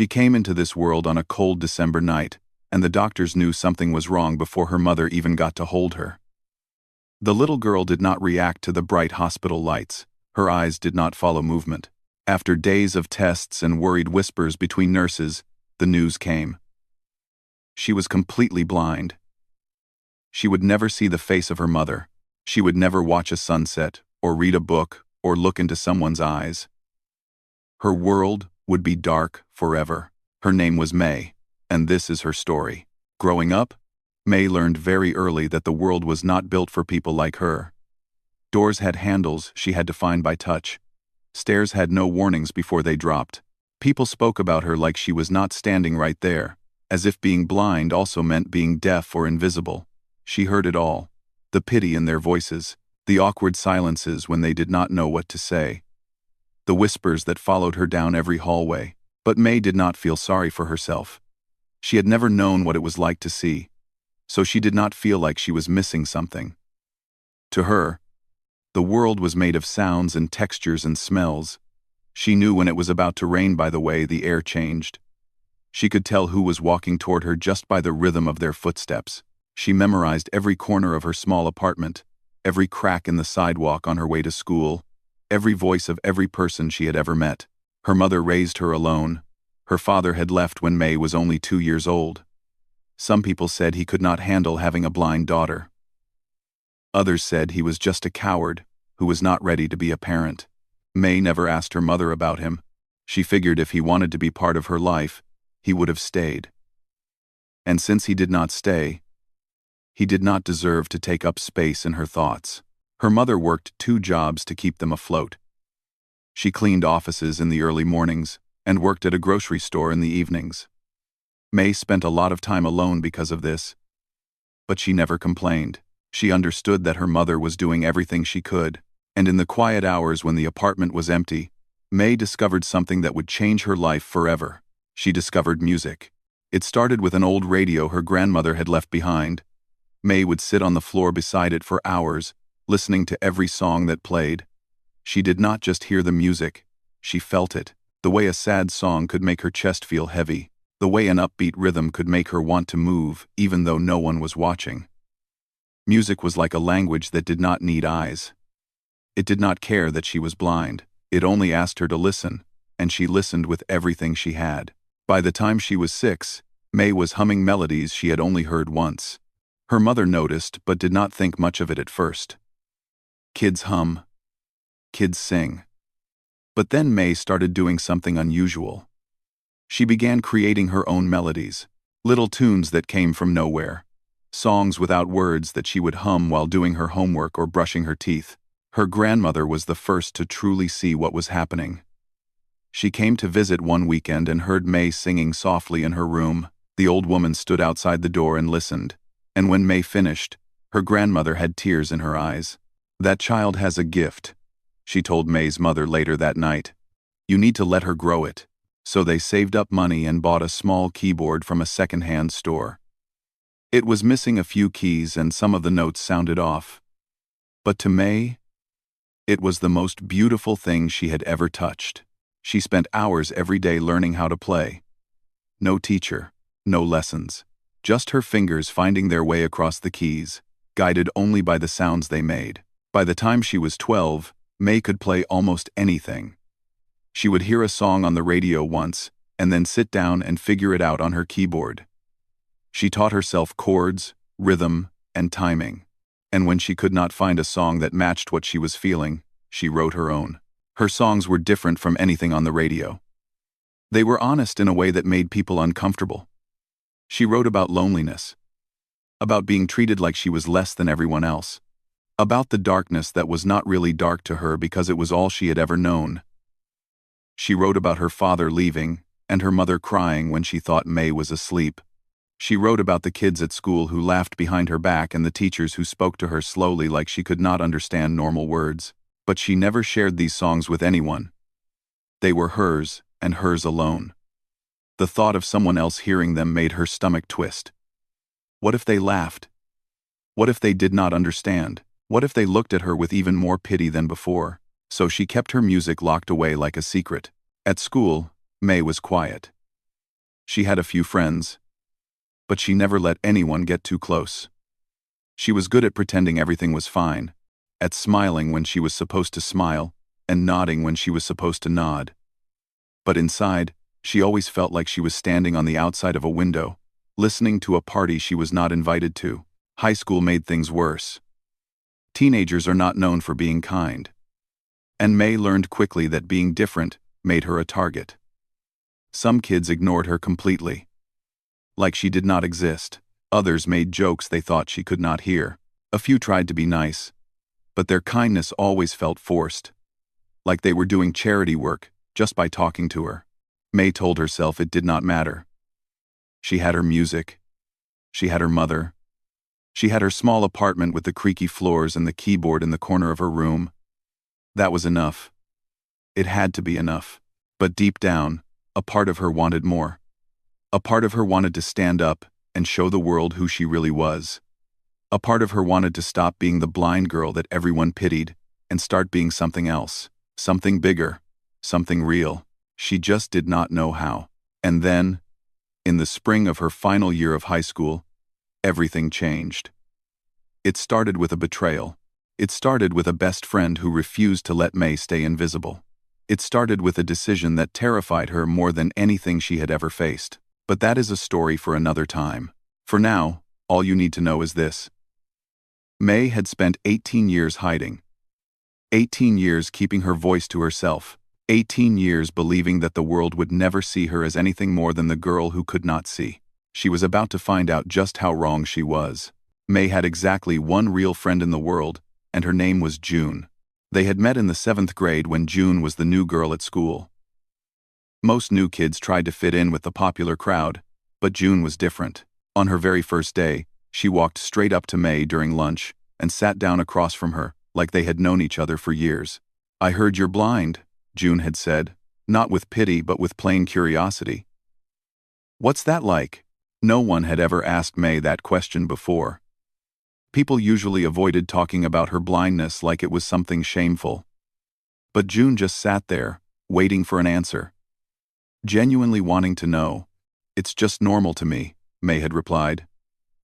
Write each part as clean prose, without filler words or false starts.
She came into this world on a cold December night, and the doctors knew something was wrong before her mother even got to hold her. The little girl did not react to the bright hospital lights. Her eyes did not follow movement. After days of tests and worried whispers between nurses, the news came. She was completely blind. She would never see the face of her mother. She would never watch a sunset, or read a book, or look into someone's eyes. Her world would be dark forever. Her name was May, and this is her story. Growing up, May learned very early that the world was not built for people like her. Doors had handles she had to find by touch. Stairs had no warnings before they dropped. People spoke about her like she was not standing right there, as if being blind also meant being deaf or invisible. She heard it all. The pity in their voices, the awkward silences when they did not know what to say, the whispers that followed her down every hallway. But May did not feel sorry for herself. She had never known what it was like to see, so she did not feel like she was missing something. To her, the world was made of sounds and textures and smells. She knew when it was about to rain by the way the air changed. She could tell who was walking toward her just by the rhythm of their footsteps. She memorized every corner of her small apartment, every crack in the sidewalk on her way to school, every voice of every person she had ever met. Her mother raised her alone. Her father had left when May was only 2 years old. Some people said he could not handle having a blind daughter. Others said he was just a coward who was not ready to be a parent. May never asked her mother about him. She figured if he wanted to be part of her life, he would have stayed. And since he did not stay, he did not deserve to take up space in her thoughts. Her mother worked 2 jobs to keep them afloat. She cleaned offices in the early mornings and worked at a grocery store in the evenings. May spent a lot of time alone because of this, but she never complained. She understood that her mother was doing everything she could, and in the quiet hours when the apartment was empty, May discovered something that would change her life forever. She discovered music. It started with an old radio her grandmother had left behind. May would sit on the floor beside it for hours, listening to every song that played. She did not just hear the music, she felt it. The way a sad song could make her chest feel heavy. The way an upbeat rhythm could make her want to move, even though no one was watching. Music was like a language that did not need eyes. It did not care that she was blind. It only asked her to listen, and she listened with everything she had. By the time she was 6, May was humming melodies she had only heard once. Her mother noticed but did not think much of it at first. Kids hum. Kids sing. But then May started doing something unusual. She began creating her own melodies, little tunes that came from nowhere, songs without words that she would hum while doing her homework or brushing her teeth. Her grandmother was the first to truly see what was happening. She came to visit one weekend and heard May singing softly in her room. The old woman stood outside the door and listened, and when May finished, her grandmother had tears in her eyes. "That child has a gift," she told May's mother later that night. "You need to let her grow it." So they saved up money and bought a small keyboard from a second-hand store. It was missing a few keys and some of the notes sounded off. But to May, it was the most beautiful thing she had ever touched. She spent hours every day learning how to play. No teacher, no lessons, just her fingers finding their way across the keys, guided only by the sounds they made. By the time she was 12, May could play almost anything. She would hear a song on the radio once, and then sit down and figure it out on her keyboard. She taught herself chords, rhythm, and timing. And when she could not find a song that matched what she was feeling, she wrote her own. Her songs were different from anything on the radio. They were honest in a way that made people uncomfortable. She wrote about loneliness, about being treated like she was less than everyone else, about the darkness that was not really dark to her because it was all she had ever known. She wrote about her father leaving and her mother crying when she thought May was asleep. She wrote about the kids at school who laughed behind her back and the teachers who spoke to her slowly like she could not understand normal words. But she never shared these songs with anyone. They were hers and hers alone. The thought of someone else hearing them made her stomach twist. What if they laughed? What if they did not understand? What if they looked at her with even more pity than before? So she kept her music locked away like a secret. At school, May was quiet. She had a few friends, but she never let anyone get too close. She was good at pretending everything was fine, at smiling when she was supposed to smile, and nodding when she was supposed to nod. But inside, she always felt like she was standing on the outside of a window, listening to a party she was not invited to. High school made things worse. Teenagers are not known for being kind. And May learned quickly that being different made her a target. Some kids ignored her completely, like she did not exist. Others made jokes they thought she could not hear. A few tried to be nice, but their kindness always felt forced, like they were doing charity work just by talking to her. May told herself it did not matter. She had her music. She had her mother. She had her small apartment with the creaky floors and the keyboard in the corner of her room. That was enough. It had to be enough. But deep down, a part of her wanted more. A part of her wanted to stand up and show the world who she really was. A part of her wanted to stop being the blind girl that everyone pitied and start being something else, something bigger, something real. She just did not know how. And then, in the spring of her final year of high school, everything changed. It started with a betrayal. It started with a best friend who refused to let May stay invisible. It started with a decision that terrified her more than anything she had ever faced. But that is a story for another time. For now, all you need to know is this. May had spent 18 years hiding. 18 years keeping her voice to herself. 18 years believing that the world would never see her as anything more than the girl who could not see. She was about to find out just how wrong she was. May had exactly one real friend in the world, and her name was June. They had met in the 7th grade when June was the new girl at school. Most new kids tried to fit in with the popular crowd, but June was different. On her very first day, she walked straight up to May during lunch and sat down across from her, like they had known each other for years. "I heard you're blind," June had said, not with pity but with plain curiosity. "What's that like?" No one had ever asked May that question before. People usually avoided talking about her blindness like it was something shameful. But June just sat there, waiting for an answer. Genuinely wanting to know. "It's just normal to me," May had replied.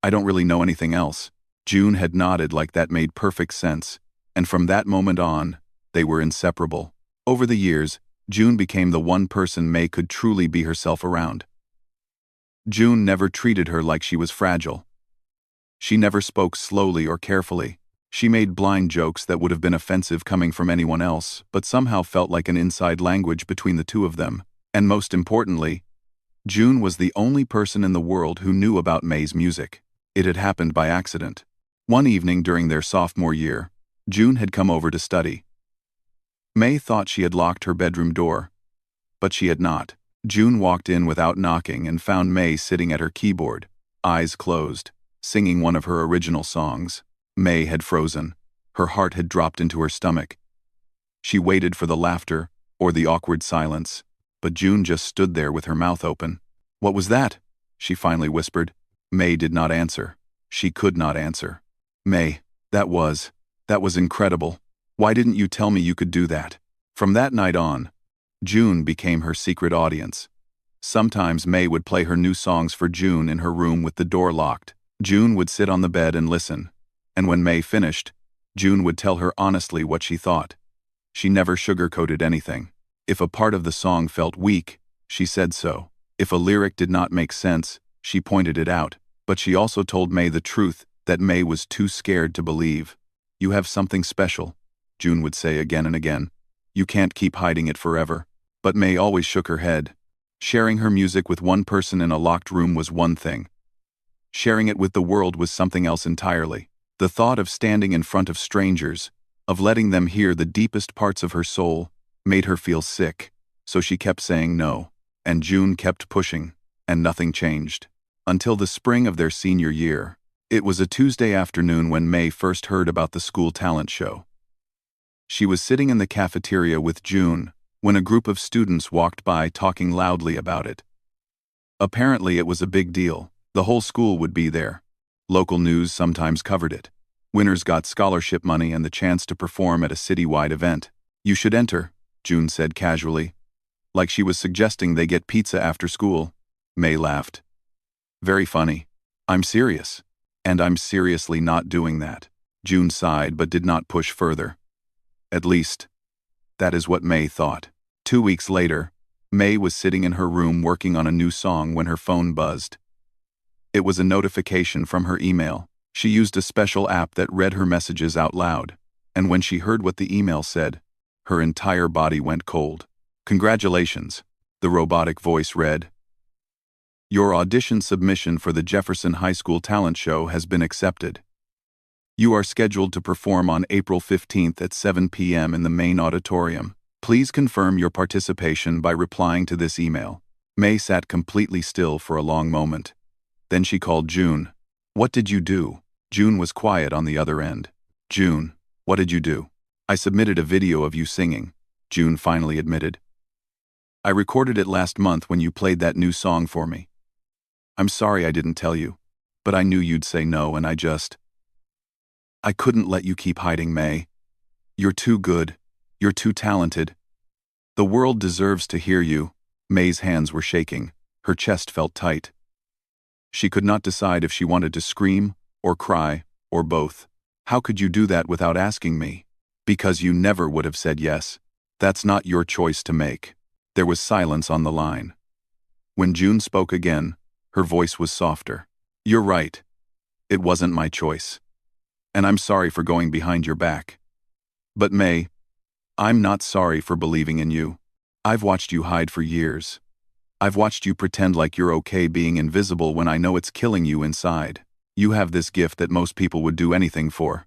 "I don't really know anything else." June had nodded like that made perfect sense, and from that moment on, they were inseparable. Over the years, June became the one person May could truly be herself around. June never treated her like she was fragile. She never spoke slowly or carefully. She made blind jokes that would have been offensive coming from anyone else, but somehow felt like an inside language between the two of them. And most importantly, June was the only person in the world who knew about May's music. It had happened by accident. One evening during their sophomore year, June had come over to study. May thought she had locked her bedroom door, but she had not. June walked in without knocking and found May sitting at her keyboard, eyes closed, singing one of her original songs. May had frozen. Her heart had dropped into her stomach. She waited for the laughter or the awkward silence, but June just stood there with her mouth open. "What was that?" she finally whispered. May did not answer. She could not answer. "May, that was incredible. Why didn't you tell me you could do that?" From that night on, June became her secret audience. Sometimes May would play her new songs for June in her room with the door locked. June would sit on the bed and listen, and when May finished, June would tell her honestly what she thought. She never sugarcoated anything. If a part of the song felt weak, she said so. If a lyric did not make sense, she pointed it out. But she also told May the truth that May was too scared to believe. "You have something special," June would say again and again. "You can't keep hiding it forever." But May always shook her head. Sharing her music with one person in a locked room was one thing. Sharing it with the world was something else entirely. The thought of standing in front of strangers, of letting them hear the deepest parts of her soul, made her feel sick. So she kept saying no, and June kept pushing, and nothing changed. Until the spring of their senior year. It was a Tuesday afternoon when May first heard about the school talent show. She was sitting in the cafeteria with June when a group of students walked by talking loudly about it. Apparently it was a big deal. The whole school would be there. Local news sometimes covered it. Winners got scholarship money and the chance to perform at a citywide event. "You should enter," June said casually, like she was suggesting they get pizza after school. May laughed. Very funny. I'm serious. And I'm seriously not doing that. June sighed but did not push further. At least, that is what May thought. 2 weeks later, May was sitting in her room working on a new song when her phone buzzed. It was a notification from her email. She used a special app that read her messages out loud, and when she heard what the email said, her entire body went cold. Congratulations, the robotic voice read. Your audition submission for the Jefferson High School talent show has been accepted. You are scheduled to perform on April 15th at 7 p.m. in the main auditorium. Please confirm your participation by replying to this email. May sat completely still for a long moment. Then she called June. What did you do? June was quiet on the other end. June, what did you do? I submitted a video of you singing, June finally admitted. I recorded it last month when you played that new song for me. I'm sorry I didn't tell you, but I knew you'd say no and I couldn't let you keep hiding, May. You're too good. You're too talented. The world deserves to hear you. May's hands were shaking. Her chest felt tight. She could not decide if she wanted to scream, or cry, or both. How could you do that without asking me? Because you never would have said yes. That's not your choice to make. There was silence on the line. When June spoke again, her voice was softer. You're right. It wasn't my choice. And I'm sorry for going behind your back. But May, I'm not sorry for believing in you. I've watched you hide for years. I've watched you pretend like you're okay being invisible when I know it's killing you inside. You have this gift that most people would do anything for.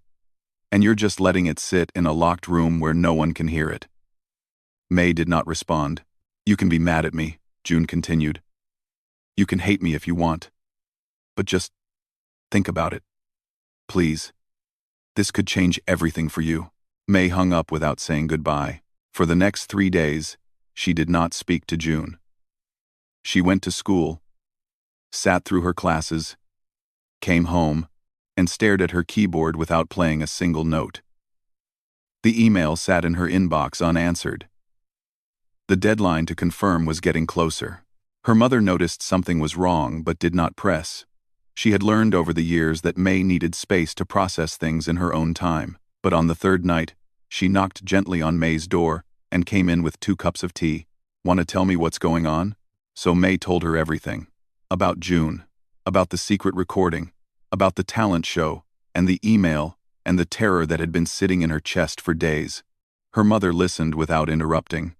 And you're just letting it sit in a locked room where no one can hear it. May did not respond. You can be mad at me, June continued. You can hate me if you want. But just think about it. Please. This could change everything for you. May hung up without saying goodbye. For the next 3 days, she did not speak to June. She went to school, sat through her classes, came home, and stared at her keyboard without playing a single note. The email sat in her inbox unanswered. The deadline to confirm was getting closer. Her mother noticed something was wrong but did not press. She had learned over the years that May needed space to process things in her own time. But on the third night, she knocked gently on May's door and came in with 2 cups of tea. Want to tell me what's going on? So May told her everything. About June, about the secret recording, about the talent show, and the email, and the terror that had been sitting in her chest for days. Her mother listened without interrupting.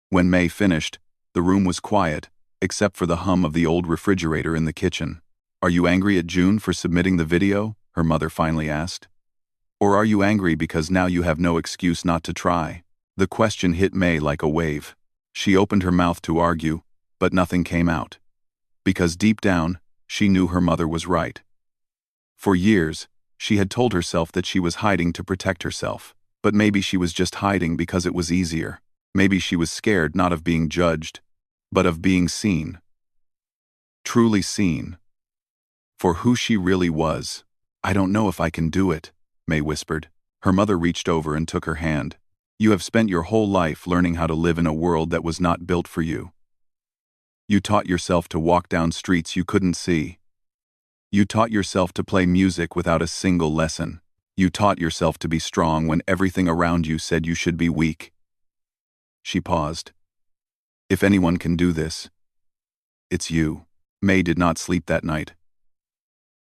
When May finished, the room was quiet, except for the hum of the old refrigerator in the kitchen. Are you angry at June for submitting the video? Her mother finally asked. Or are you angry because now you have no excuse not to try? The question hit May like a wave. She opened her mouth to argue, but nothing came out. Because deep down, she knew her mother was right. For years, she had told herself that she was hiding to protect herself. But maybe she was just hiding because it was easier. Maybe she was scared not of being judged, but of being seen. Truly seen. For who she really was. I don't know if I can do it, May whispered. Her mother reached over and took her hand. You have spent your whole life learning how to live in a world that was not built for you. You taught yourself to walk down streets you couldn't see. You taught yourself to play music without a single lesson. You taught yourself to be strong when everything around you said you should be weak. She paused. If anyone can do this, it's you. May did not sleep that night.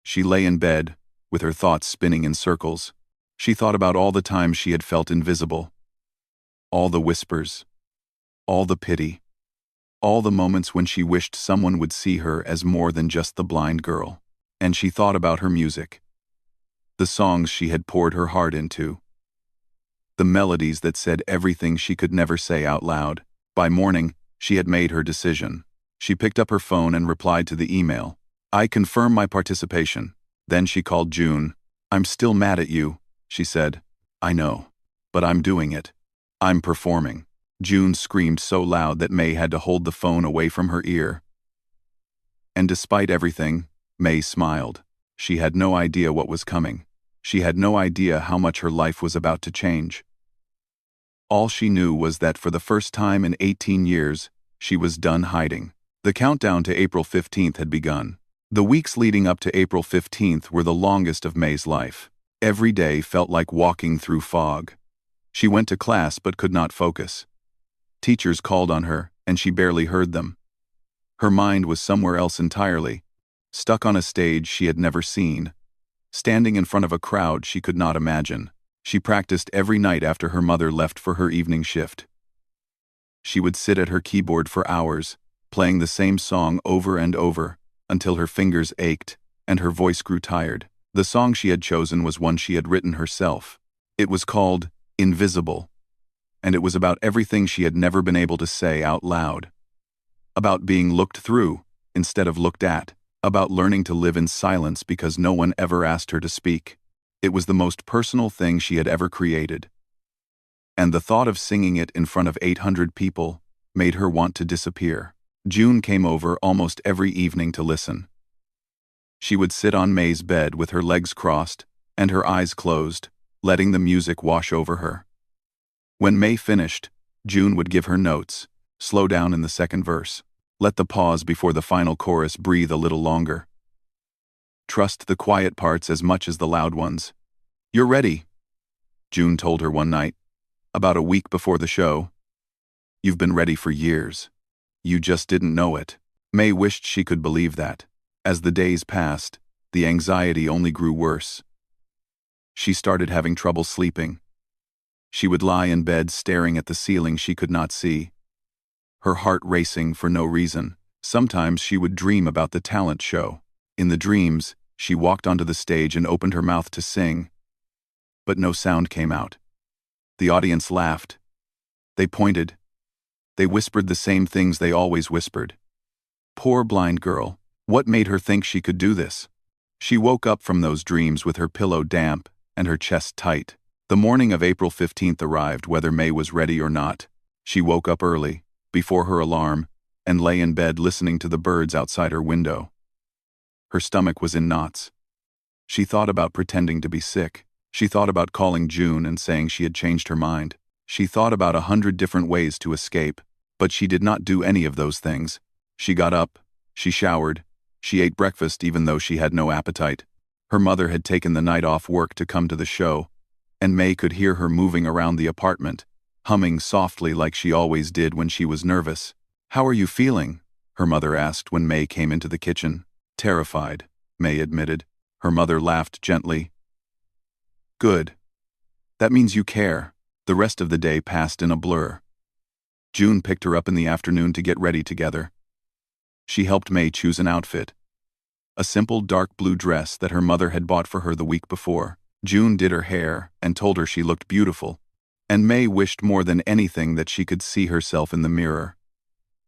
She lay in bed, with her thoughts spinning in circles. She thought about all the times she had felt invisible. All the whispers. All the pity. All the moments when she wished someone would see her as more than just the blind girl. And she thought about her music. The songs she had poured her heart into. The melodies that said everything she could never say out loud. By morning, she had made her decision. She picked up her phone and replied to the email. I confirm my participation. Then she called June. I'm still mad at you, she said. I know. But I'm doing it. I'm performing. June screamed so loud that May had to hold the phone away from her ear. And despite everything, May smiled. She had no idea what was coming. She had no idea how much her life was about to change. All she knew was that for the first time in 18 years, she was done hiding. The countdown to April 15th had begun. The weeks leading up to April 15th were the longest of May's life. Every day felt like walking through fog. She went to class but could not focus. Teachers called on her, and she barely heard them. Her mind was somewhere else entirely, stuck on a stage she had never seen, standing in front of a crowd she could not imagine. She practiced every night after her mother left for her evening shift. She would sit at her keyboard for hours, playing the same song over and over, until her fingers ached and her voice grew tired. The song she had chosen was one she had written herself. It was called Invisible, and it was about everything she had never been able to say out loud. About being looked through instead of looked at, about learning to live in silence because no one ever asked her to speak. It was the most personal thing she had ever created. And the thought of singing it in front of 800 people made her want to disappear. June came over almost every evening to listen. She would sit on May's bed with her legs crossed and her eyes closed, letting the music wash over her. When May finished, June would give her notes, slow down in the second verse, let the pause before the final chorus breathe a little longer. Trust the quiet parts as much as the loud ones. You're ready, June told her one night, about a week before the show. You've been ready for years. You just didn't know it. May wished she could believe that. As the days passed, the anxiety only grew worse. She started having trouble sleeping. She would lie in bed staring at the ceiling she could not see, her heart racing for no reason. Sometimes she would dream about the talent show. In the dreams, she walked onto the stage and opened her mouth to sing. But no sound came out. The audience laughed. They pointed. They whispered the same things they always whispered. Poor blind girl. What made her think she could do this? She woke up from those dreams with her pillow damp and her chest tight. The morning of April 15th arrived, whether May was ready or not. She woke up early, before her alarm, and lay in bed listening to the birds outside her window. Her stomach was in knots. She thought about pretending to be sick. She thought about calling June and saying she had changed her mind. She thought about 100 different ways to escape, but she did not do any of those things. She got up, she showered, she ate breakfast even though she had no appetite. Her mother had taken the night off work to come to the show, and May could hear her moving around the apartment, humming softly like she always did when she was nervous. "How are you feeling?" her mother asked when May came into the kitchen. "Terrified," May admitted. Her mother laughed gently. "Good. That means you care." The rest of the day passed in a blur. June picked her up in the afternoon to get ready together. She helped May choose an outfit. A simple dark blue dress that her mother had bought for her the week before. June did her hair and told her she looked beautiful. And May wished more than anything that she could see herself in the mirror.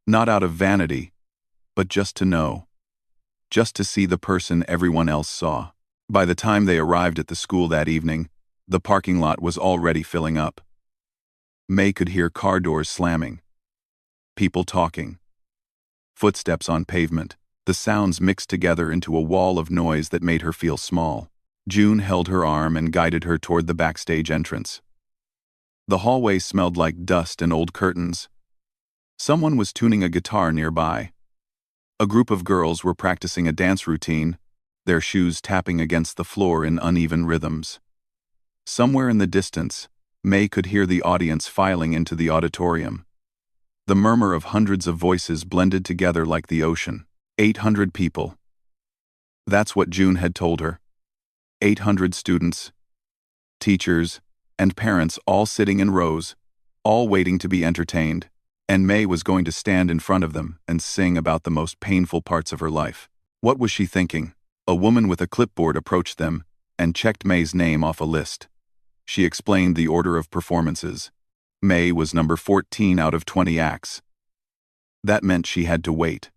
Not out of vanity, but just to know. Just to see the person everyone else saw. By the time they arrived at the school that evening, the parking lot was already filling up. May could hear car doors slamming, people talking, footsteps on pavement. The sounds mixed together into a wall of noise that made her feel small. June held her arm and guided her toward the backstage entrance. The hallway smelled like dust and old curtains. Someone was tuning a guitar nearby. A group of girls were practicing a dance routine, their shoes tapping against the floor in uneven rhythms. Somewhere in the distance, May could hear the audience filing into the auditorium. The murmur of hundreds of voices blended together like the ocean. 800 people. That's what June had told her. 800 students, teachers, and parents all sitting in rows, all waiting to be entertained, and May was going to stand in front of them and sing about the most painful parts of her life. What was she thinking? A woman with a clipboard approached them and checked May's name off a list. She explained the order of performances. May was number 14 out of 20 acts. That meant she had to wait.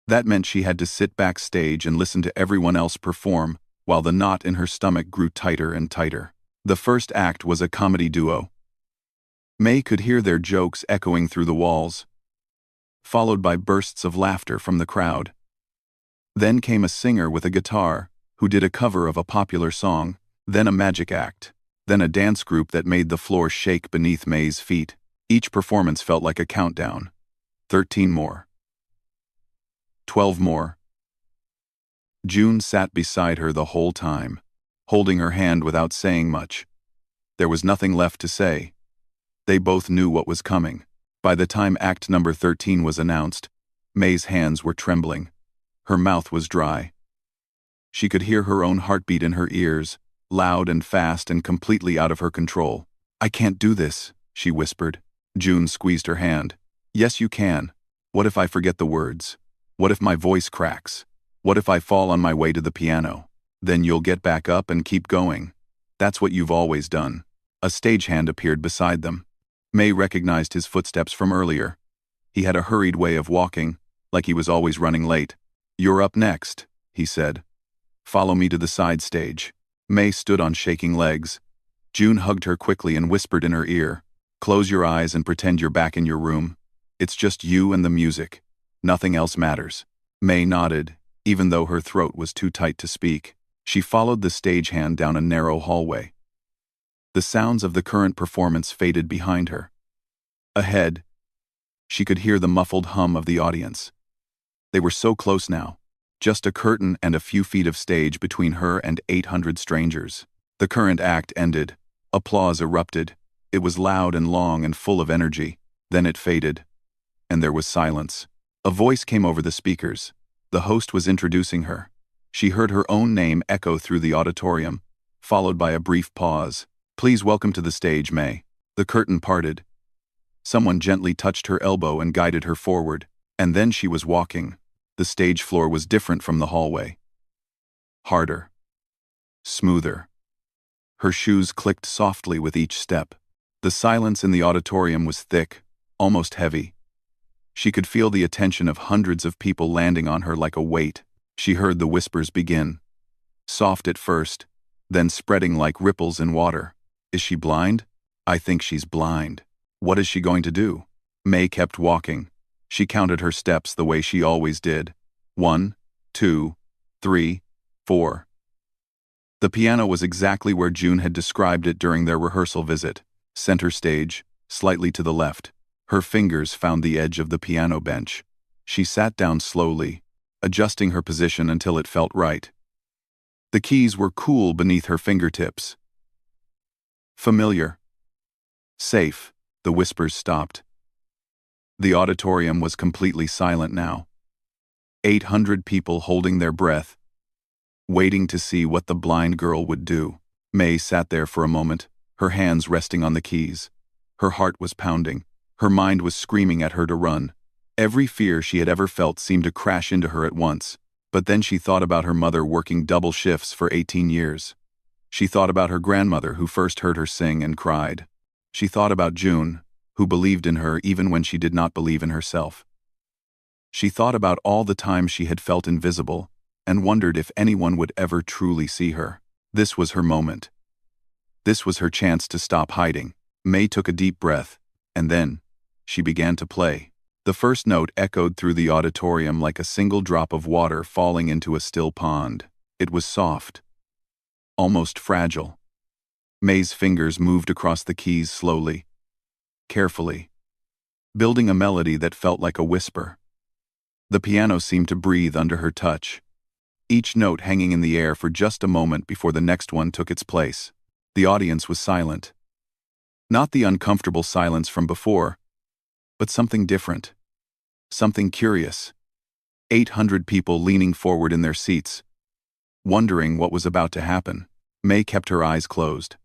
That meant she had to sit backstage and listen to everyone else perform, while the knot in her stomach grew tighter and tighter. The first act was a comedy duo. May could hear their jokes echoing through the walls, followed by bursts of laughter from the crowd. Then came a singer with a guitar, who did a cover of a popular song, then a magic act, then a dance group that made the floor shake beneath May's feet. Each performance felt like a countdown. 13 more. 12 more. June sat beside her the whole time, holding her hand without saying much. There was nothing left to say. They both knew what was coming. By the time act number 13 was announced, May's hands were trembling. Her mouth was dry. She could hear her own heartbeat in her ears, loud and fast and completely out of her control. "I can't do this," she whispered. June squeezed her hand. "Yes, you can. What if I forget the words? What if my voice cracks? What if I fall on my way to the piano? Then you'll get back up and keep going. That's what you've always done." A stagehand appeared beside them. May recognized his footsteps from earlier. He had a hurried way of walking, like he was always running late. "You're up next," he said. "Follow me to the side stage." May stood on shaking legs. June hugged her quickly and whispered in her ear, "Close your eyes and pretend you're back in your room. It's just you and the music. Nothing else matters." May nodded, even though her throat was too tight to speak. She followed the stagehand down a narrow hallway. The sounds of the current performance faded behind her. Ahead, she could hear the muffled hum of the audience. They were so close now, just a curtain and a few feet of stage between her and 800 strangers. The current act ended. Applause erupted. It was loud and long and full of energy. Then it faded, and there was silence. A voice came over the speakers. The host was introducing her. She heard her own name echo through the auditorium, followed by a brief pause. "Please welcome to the stage, May." The curtain parted. Someone gently touched her elbow and guided her forward, and then she was walking. The stage floor was different from the hallway. Harder. Smoother. Her shoes clicked softly with each step. The silence in the auditorium was thick, almost heavy. She could feel the attention of hundreds of people landing on her like a weight. She heard the whispers begin. Soft at first, then spreading like ripples in water. "Is she blind? I think she's blind. What is she going to do?" May kept walking. She counted her steps the way she always did. 1, 2, 3, 4. The piano was exactly where June had described it during their rehearsal visit. Center stage, slightly to the left. Her fingers found the edge of the piano bench. She sat down slowly, adjusting her position until it felt right. The keys were cool beneath her fingertips. Familiar. Safe. The whispers stopped. The auditorium was completely silent now. 800 people holding their breath, waiting to see what the blind girl would do. May sat there for a moment, her hands resting on the keys. Her heart was pounding. Her mind was screaming at her to run. Every fear she had ever felt seemed to crash into her at once. But then she thought about her mother working double shifts for 18 years. She thought about her grandmother who first heard her sing and cried. She thought about June, who believed in her even when she did not believe in herself. She thought about all the times she had felt invisible and wondered if anyone would ever truly see her. This was her moment. This was her chance to stop hiding. May took a deep breath, and then she began to play. The first note echoed through the auditorium like a single drop of water falling into a still pond. It was soft, almost fragile. May's fingers moved across the keys slowly, carefully, building a melody that felt like a whisper. The piano seemed to breathe under her touch, each note hanging in the air for just a moment before the next one took its place. The audience was silent. Not the uncomfortable silence from before, but something different, something curious. 800 people leaning forward in their seats, wondering what was about to happen. May kept her eyes closed,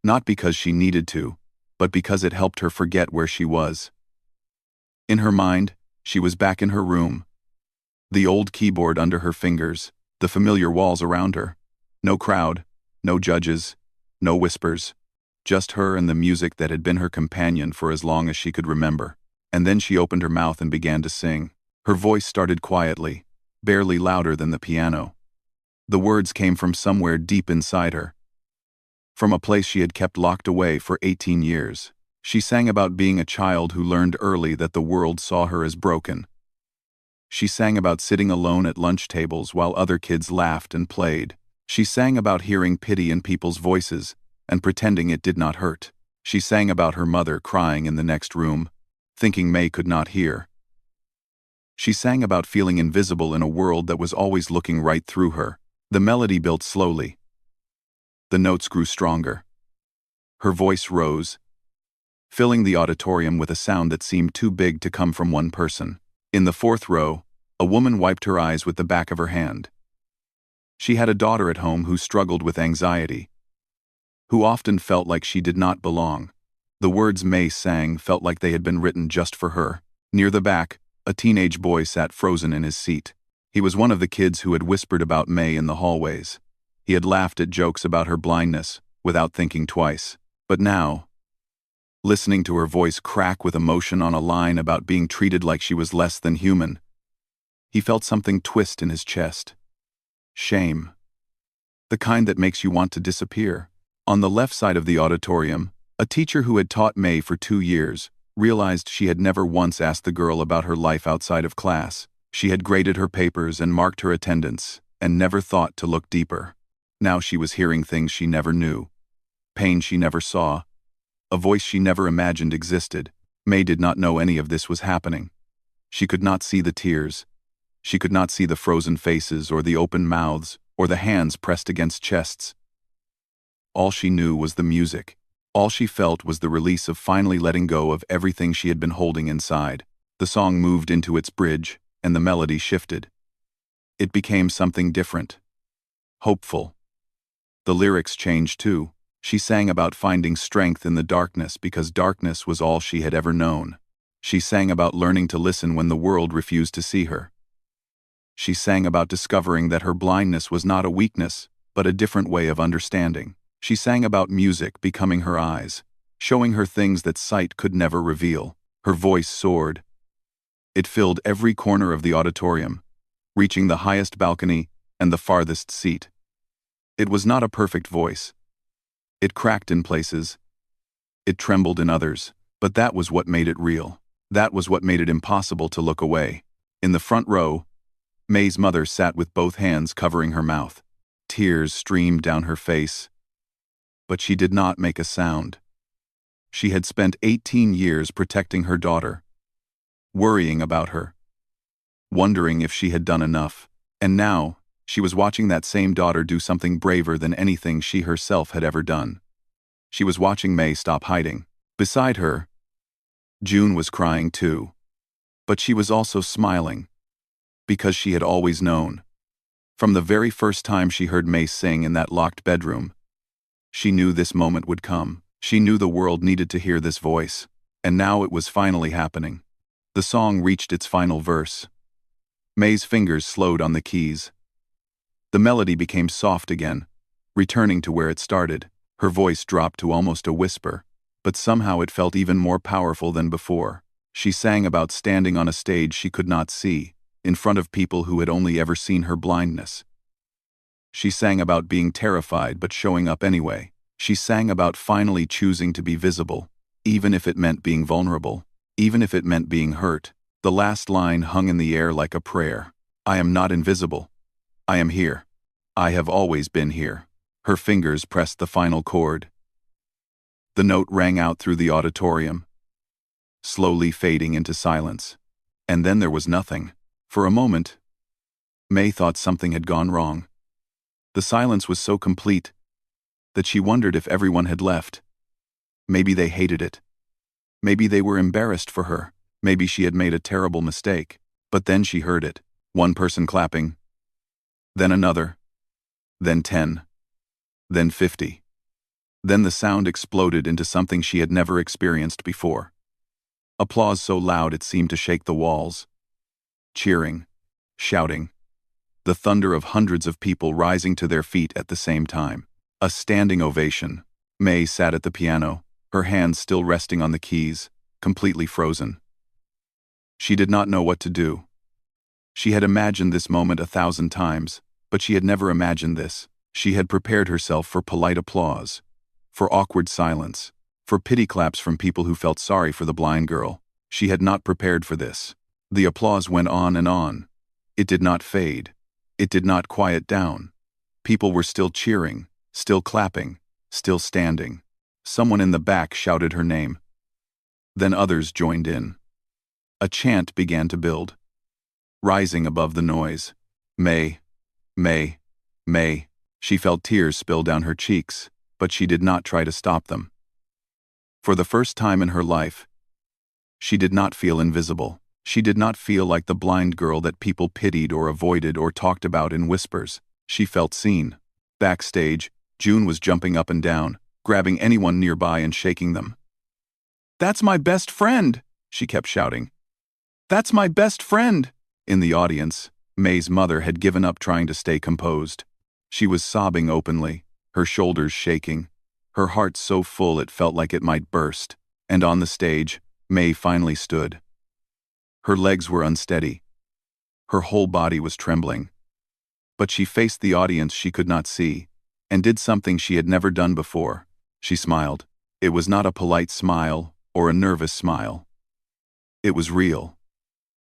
not because she needed to, but because it helped her forget where she was. In her mind, she was back in her room. The old keyboard under her fingers, the familiar walls around her. No crowd, no judges, no whispers. Just her and the music that had been her companion for as long as she could remember. And then she opened her mouth and began to sing. Her voice started quietly, barely louder than the piano. The words came from somewhere deep inside her, from a place she had kept locked away for 18 years. She sang about being a child who learned early that the world saw her as broken. She sang about sitting alone at lunch tables while other kids laughed and played. She sang about hearing pity in people's voices and pretending it did not hurt. She sang about her mother crying in the next room, thinking May could not hear. She sang about feeling invisible in a world that was always looking right through her. The melody built slowly. The notes grew stronger. Her voice rose, filling the auditorium with a sound that seemed too big to come from one person. In the fourth row, a woman wiped her eyes with the back of her hand. She had a daughter at home who struggled with anxiety, who often felt like she did not belong. The words May sang felt like they had been written just for her. Near the back, a teenage boy sat frozen in his seat. He was one of the kids who had whispered about May in the hallways. He had laughed at jokes about her blindness, without thinking twice. But now, listening to her voice crack with emotion on a line about being treated like she was less than human, he felt something twist in his chest. Shame. The kind that makes you want to disappear. On the left side of the auditorium, a teacher who had taught May for 2 years realized she had never once asked the girl about her life outside of class. She had graded her papers and marked her attendance, and never thought to look deeper. Now she was hearing things she never knew, pain she never saw, a voice she never imagined existed. May did not know any of this was happening. She could not see the tears. She could not see the frozen faces or the open mouths or the hands pressed against chests. All she knew was the music. All she felt was the release of finally letting go of everything she had been holding inside. The song moved into its bridge, and the melody shifted. It became something different. Hopeful. The lyrics changed too. She sang about finding strength in the darkness because darkness was all she had ever known. She sang about learning to listen when the world refused to see her. She sang about discovering that her blindness was not a weakness, but a different way of understanding. She sang about music becoming her eyes, showing her things that sight could never reveal. Her voice soared. It filled every corner of the auditorium, reaching the highest balcony and the farthest seat. It was not a perfect voice. It cracked in places. It trembled in others, but that was what made it real. That was what made it impossible to look away. In the front row, May's mother sat with both hands covering her mouth. Tears streamed down her face, but she did not make a sound. She had spent 18 years protecting her daughter, worrying about her, wondering if she had done enough. And now, she was watching that same daughter do something braver than anything she herself had ever done. She was watching May stop hiding. Beside her, June was crying too. But she was also smiling, because she had always known. From the very first time she heard May sing in that locked bedroom, she knew this moment would come. She knew the world needed to hear this voice. And now it was finally happening. The song reached its final verse. May's fingers slowed on the keys. The melody became soft again, returning to where it started. Her voice dropped to almost a whisper, but somehow it felt even more powerful than before. She sang about standing on a stage she could not see, in front of people who had only ever seen her blindness. She sang about being terrified but showing up anyway. She sang about finally choosing to be visible, even if it meant being vulnerable, even if it meant being hurt. The last line hung in the air like a prayer. I am not invisible. I am here. I have always been here. Her fingers pressed the final chord. The note rang out through the auditorium, slowly fading into silence. And then there was nothing. For a moment, May thought something had gone wrong. The silence was so complete that she wondered if everyone had left. Maybe they hated it. Maybe they were embarrassed for her. Maybe she had made a terrible mistake. But then she heard it. One person clapping, then another, then 10, then 50. Then the sound exploded into something she had never experienced before. Applause so loud it seemed to shake the walls. Cheering, shouting. The thunder of hundreds of people rising to their feet at the same time. A standing ovation. May sat at the piano, her hands still resting on the keys, completely frozen. She did not know what to do. She had imagined this moment 1,000 times, but she had never imagined this. She had prepared herself for polite applause, for awkward silence, for pity claps from people who felt sorry for the blind girl. She had not prepared for this. The applause went on and on. It did not fade. It did not quiet down. People were still cheering, still clapping, still standing. Someone in the back shouted her name. Then others joined in. A chant began to build. rising above the noise. May, May, May. She felt tears spill down her cheeks, but she did not try to stop them. For the first time in her life, she did not feel invisible. She did not feel like the blind girl that people pitied or avoided or talked about in whispers. She felt seen. Backstage, June was jumping up and down, grabbing anyone nearby and shaking them. "That's my best friend!" she kept shouting. "That's my best friend!" In the audience, May's mother had given up trying to stay composed. She was sobbing openly, her shoulders shaking, her heart so full it felt like it might burst. And on the stage, May finally stood. Her legs were unsteady. Her whole body was trembling. But she faced the audience she could not see, and did something she had never done before. She smiled. It was not a polite smile or a nervous smile. It was real.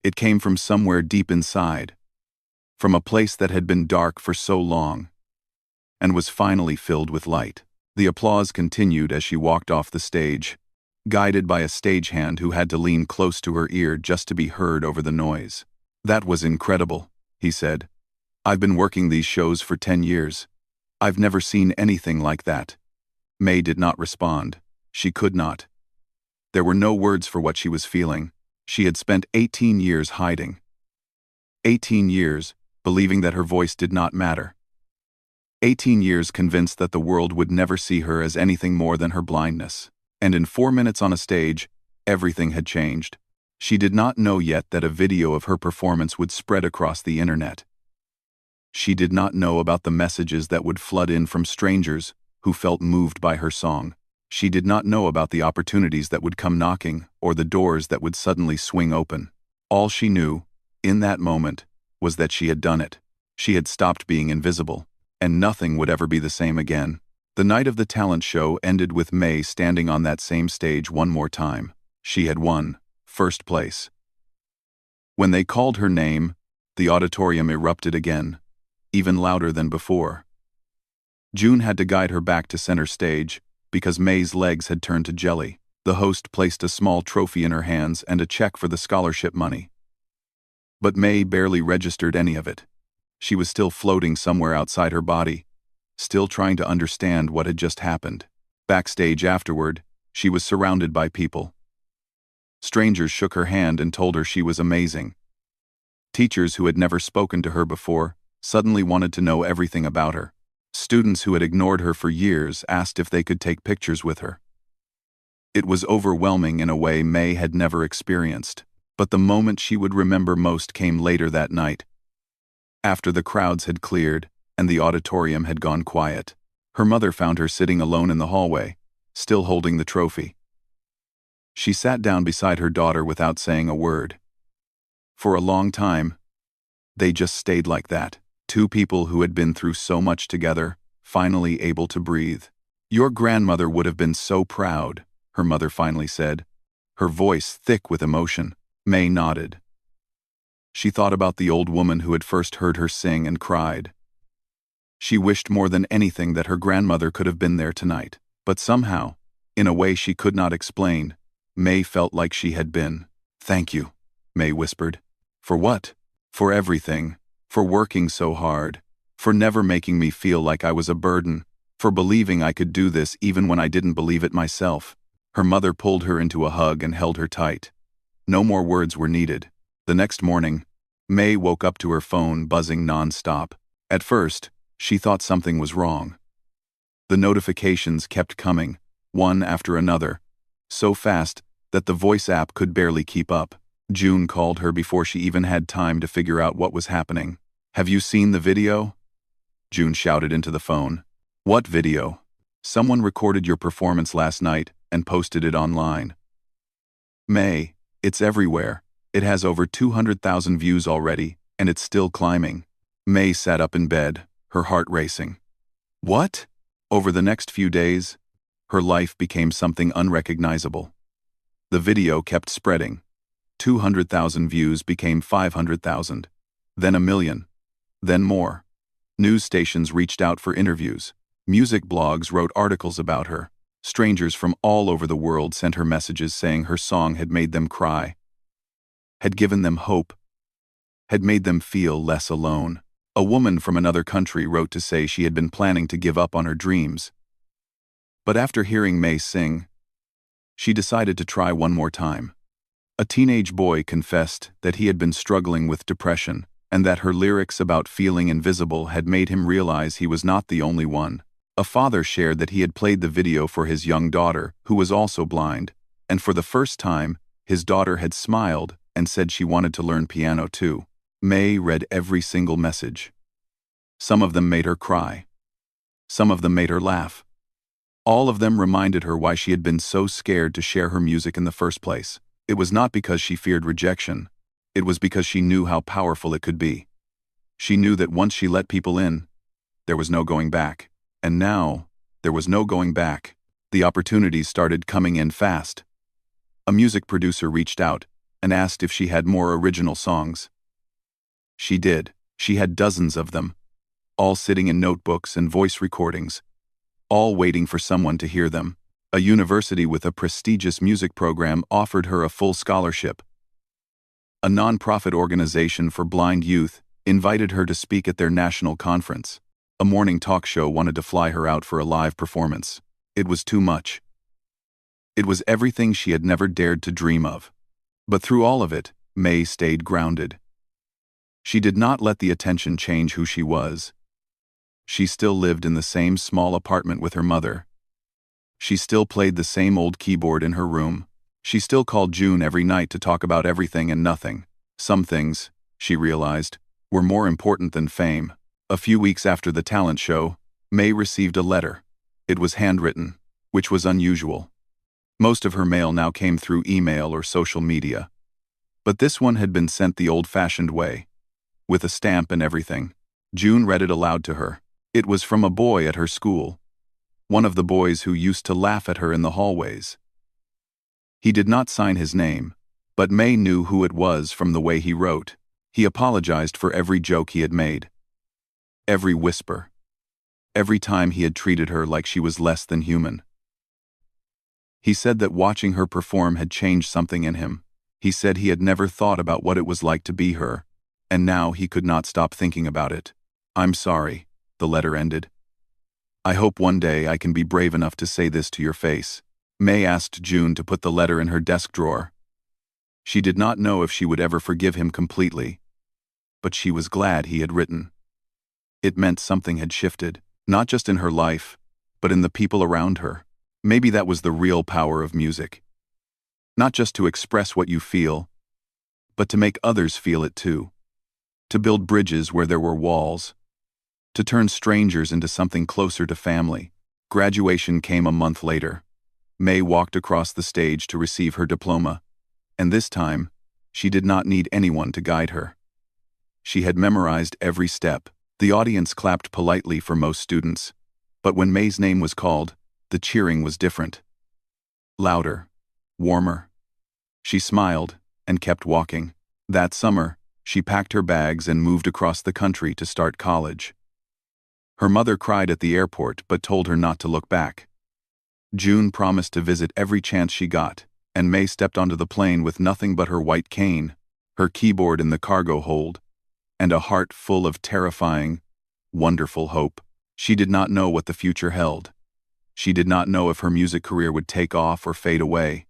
It came from somewhere deep inside, from a place that had been dark for so long, and was finally filled with light. The applause continued as she walked off the stage, guided by a stagehand who had to lean close to her ear just to be heard over the noise. "That was incredible," he said. "I've been working these shows for 10 years. I've never seen anything like that." May did not respond. She could not. There were no words for what she was feeling. She had spent 18 years hiding. 18 years, believing that her voice did not matter. 18 years convinced that the world would never see her as anything more than her blindness. And in 4 minutes on a stage, everything had changed. She did not know yet that a video of her performance would spread across the internet. She did not know about the messages that would flood in from strangers who felt moved by her song. She did not know about the opportunities that would come knocking or the doors that would suddenly swing open. All she knew, in that moment, was that she had done it. She had stopped being invisible, and nothing would ever be the same again. The night of the talent show ended with May standing on that same stage one more time. She had won, first place. When they called her name, the auditorium erupted again, even louder than before. June had to guide her back to center stage, because May's legs had turned to jelly. The host placed a small trophy in her hands and a check for the scholarship money. But May barely registered any of it. She was still floating somewhere outside her body, still trying to understand what had just happened. Backstage afterward, she was surrounded by people. Strangers shook her hand and told her she was amazing. Teachers who had never spoken to her before suddenly wanted to know everything about her. Students who had ignored her for years asked if they could take pictures with her. It was overwhelming in a way May had never experienced, but the moment she would remember most came later that night. After the crowds had cleared and the auditorium had gone quiet, her mother found her sitting alone in the hallway, still holding the trophy. She sat down beside her daughter without saying a word. For a long time, they just stayed like that. Two people who had been through so much together, finally able to breathe. "Your grandmother would have been so proud," her mother finally said, her voice thick with emotion. May nodded. She thought about the old woman who had first heard her sing and cried. She wished more than anything that her grandmother could have been there tonight. But somehow, in a way she could not explain, May felt like she had been. "Thank you," May whispered. "For what?" "For everything. For working so hard, for never making me feel like I was a burden, for believing I could do this even when I didn't believe it myself." Her mother pulled her into a hug and held her tight. No more words were needed. The next morning, May woke up to her phone buzzing non-stop. At first, she thought something was wrong. The notifications kept coming, one after another, so fast that the voice app could barely keep up. June called her before she even had time to figure out what was happening. "Have you seen the video?" June shouted into the phone. "What video?" "Someone recorded your performance last night and posted it online." "May, it's everywhere. It has over 200,000 views already, and it's still climbing." May sat up in bed, her heart racing. What? Over the next few days, her life became something unrecognizable. The video kept spreading. 200,000 views became 500,000, then 1,000,000, then more. News stations reached out for interviews. Music blogs wrote articles about her. Strangers from all over the world sent her messages saying her song had made them cry, had given them hope, had made them feel less alone. A woman from another country wrote to say she had been planning to give up on her dreams. But after hearing May sing, she decided to try one more time. A teenage boy confessed that he had been struggling with depression, and that her lyrics about feeling invisible had made him realize he was not the only one. A father shared that he had played the video for his young daughter, who was also blind, and for the first time, his daughter had smiled and said she wanted to learn piano too. May read every single message. Some of them made her cry. Some of them made her laugh. All of them reminded her why she had been so scared to share her music in the first place. It was not because she feared rejection. It was because she knew how powerful it could be. She knew that once she let people in, there was no going back. And now, there was no going back. The opportunities started coming in fast. A music producer reached out and asked if she had more original songs. She did. She had dozens of them, all sitting in notebooks and voice recordings, all waiting for someone to hear them. A university with a prestigious music program offered her a full scholarship. A non-profit organization for blind youth invited her to speak at their national conference. A morning talk show wanted to fly her out for a live performance. It was too much. It was everything she had never dared to dream of. But through all of it, May stayed grounded. She did not let the attention change who she was. She still lived in the same small apartment with her mother. She still played the same old keyboard in her room. She still called June every night to talk about everything and nothing. Some things, she realized, were more important than fame. A few weeks after the talent show, May received a letter. It was handwritten, which was unusual. Most of her mail now came through email or social media. But this one had been sent the old-fashioned way, with a stamp and everything. June read it aloud to her. It was from a boy at her school, one of the boys who used to laugh at her in the hallways. He did not sign his name, but May knew who it was from the way he wrote. He apologized for every joke he had made, every whisper, every time he had treated her like she was less than human. He said that watching her perform had changed something in him. He said he had never thought about what it was like to be her, and now he could not stop thinking about it. "I'm sorry," the letter ended. "I hope one day I can be brave enough to say this to your face." May asked June to put the letter in her desk drawer. She did not know if she would ever forgive him completely, but she was glad he had written. It meant something had shifted, not just in her life, but in the people around her. Maybe that was the real power of music. Not just to express what you feel, but to make others feel it too. To build bridges where there were walls. To turn strangers into something closer to family. Graduation came a month later. May walked across the stage to receive her diploma, and this time, she did not need anyone to guide her. She had memorized every step. The audience clapped politely for most students, but when May's name was called, the cheering was different. Louder, warmer. She smiled and kept walking. That summer, she packed her bags and moved across the country to start college. Her mother cried at the airport but told her not to look back. June promised to visit every chance she got, and May stepped onto the plane with nothing but her white cane, her keyboard in the cargo hold, and a heart full of terrifying, wonderful hope. She did not know what the future held. She did not know if her music career would take off or fade away.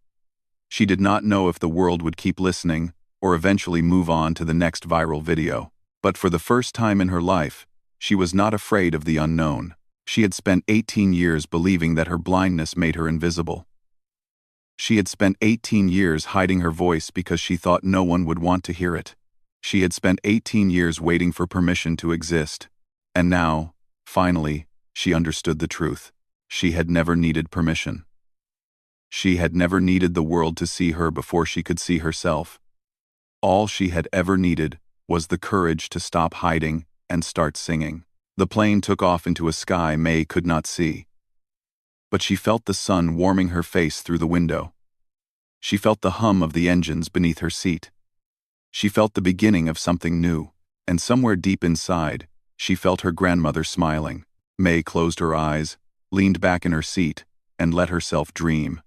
She did not know if the world would keep listening or eventually move on to the next viral video. But for the first time in her life, she was not afraid of the unknown. She had spent 18 years believing that her blindness made her invisible. She had spent 18 years hiding her voice because she thought no one would want to hear it. She had spent 18 years waiting for permission to exist. And now, finally, she understood the truth. She had never needed permission. She had never needed the world to see her before she could see herself. All she had ever needed was the courage to stop hiding and start singing. The plane took off into a sky May could not see. But she felt the sun warming her face through the window. She felt the hum of the engines beneath her seat. She felt the beginning of something new, and somewhere deep inside, she felt her grandmother smiling. May closed her eyes, leaned back in her seat, and let herself dream.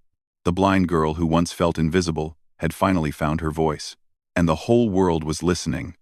The blind girl who once felt invisible had finally found her voice, and the whole world was listening.